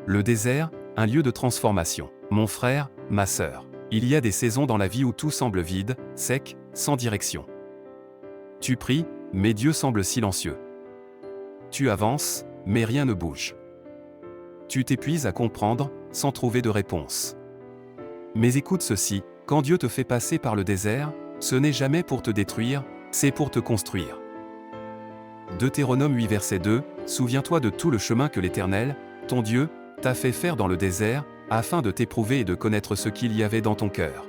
Le désert, un lieu de transformation. Mon frère, ma sœur. Il y a des saisons dans la vie où tout semble vide, sec, sans direction. Tu pries, mais Dieu semble silencieux. Tu avances, mais rien ne bouge. Tu t'épuises à comprendre, sans trouver de réponse. Mais écoute ceci, quand Dieu te fait passer par le désert, ce n'est jamais pour te détruire, c'est pour te construire. Deutéronome 8 verset 2, souviens-toi de tout le chemin que l'Éternel, ton Dieu, t'a fait faire dans le désert, afin de t'éprouver et de connaître ce qu'il y avait dans ton cœur.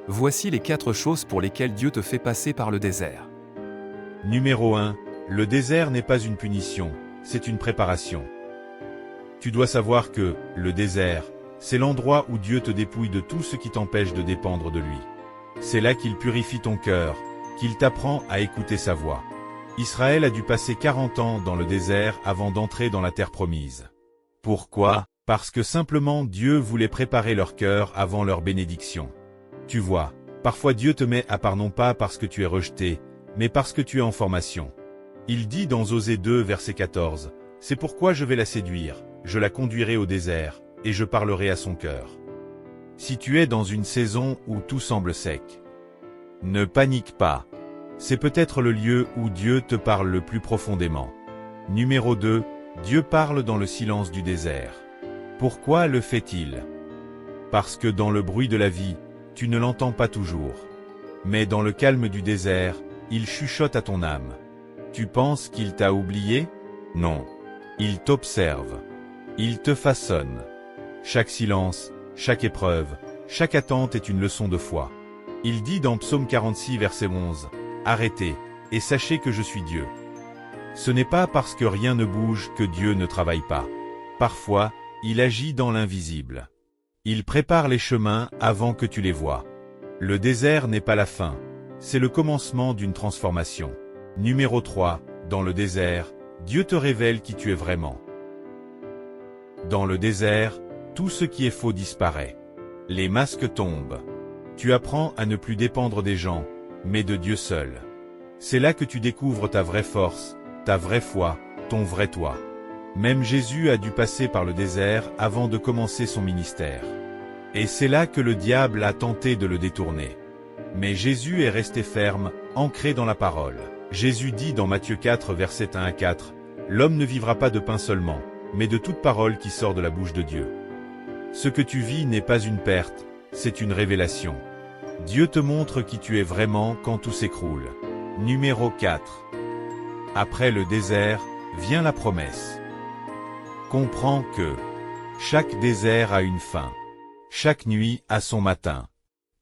Voici les 4 choses pour lesquelles Dieu te fait passer par le désert. Numéro 1. Le désert n'est pas une punition, c'est une préparation. Tu dois savoir que, le désert, c'est l'endroit où Dieu te dépouille de tout ce qui t'empêche de dépendre de lui. C'est là qu'il purifie ton cœur, qu'il t'apprend à écouter sa voix. Israël a dû passer 40 ans dans le désert avant d'entrer dans la terre promise. Pourquoi? Parce que simplement Dieu voulait préparer leur cœur avant leur bénédiction. Tu vois, parfois Dieu te met à part non pas parce que tu es rejeté, mais parce que tu es en formation. Il dit dans Osée 2 verset 14, « C'est pourquoi je vais la séduire, je la conduirai au désert, et je parlerai à son cœur. » Si tu es dans une saison où tout semble sec, ne panique pas. C'est peut-être le lieu où Dieu te parle le plus profondément. Numéro 2, Dieu parle dans le silence du désert. Pourquoi le fait-il? Parce que dans le bruit de la vie, tu ne l'entends pas toujours. Mais dans le calme du désert, il chuchote à ton âme. Tu penses qu'il t'a oublié? Non. Il t'observe. Il te façonne. Chaque silence, chaque épreuve, chaque attente est une leçon de foi. Il dit dans Psaume 46 verset 11, « Arrêtez, et sachez que je suis Dieu. » Ce n'est pas parce que rien ne bouge que Dieu ne travaille pas. Parfois, il agit dans l'invisible. Il prépare les chemins avant que tu les vois. Le désert n'est pas la fin, c'est le commencement d'une transformation. Numéro 3, dans le désert, Dieu te révèle qui tu es vraiment. Dans le désert, tout ce qui est faux disparaît. Les masques tombent. Tu apprends à ne plus dépendre des gens, mais de Dieu seul. C'est là que tu découvres ta vraie force, ta vraie foi, ton vrai toi. Même Jésus a dû passer par le désert avant de commencer son ministère. Et c'est là que le diable a tenté de le détourner. Mais Jésus est resté ferme, ancré dans la parole. Jésus dit dans Matthieu 4 versets 1 à 4, « L'homme ne vivra pas de pain seulement, mais de toute parole qui sort de la bouche de Dieu. » Ce que tu vis n'est pas une perte, c'est une révélation. Dieu te montre qui tu es vraiment quand tout s'écroule. Numéro 4. Après le désert, vient la promesse. Comprends que chaque désert a une fin, chaque nuit a son matin,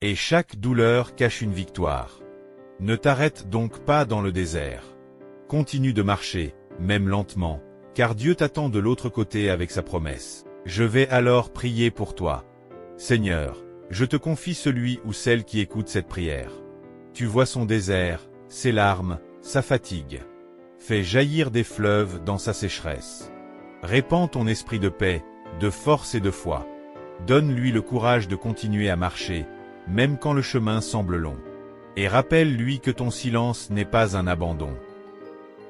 et chaque douleur cache une victoire. Ne t'arrête donc pas dans le désert. Continue de marcher, même lentement, car Dieu t'attend de l'autre côté avec sa promesse. Je vais alors prier pour toi. Seigneur, je te confie celui ou celle qui écoute cette prière. Tu vois son désert, ses larmes, sa fatigue. Fais jaillir des fleuves dans sa sécheresse. Répands ton esprit de paix, de force et de foi. Donne-lui le courage de continuer à marcher, même quand le chemin semble long. Et rappelle-lui que ton silence n'est pas un abandon,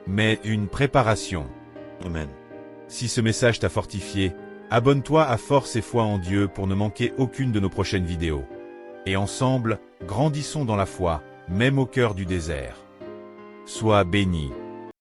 mais une préparation. Amen. Si ce message t'a fortifié, abonne-toi à Force et Foi en Dieu pour ne manquer aucune de nos prochaines vidéos. Et ensemble, grandissons dans la foi, même au cœur du désert. Sois béni.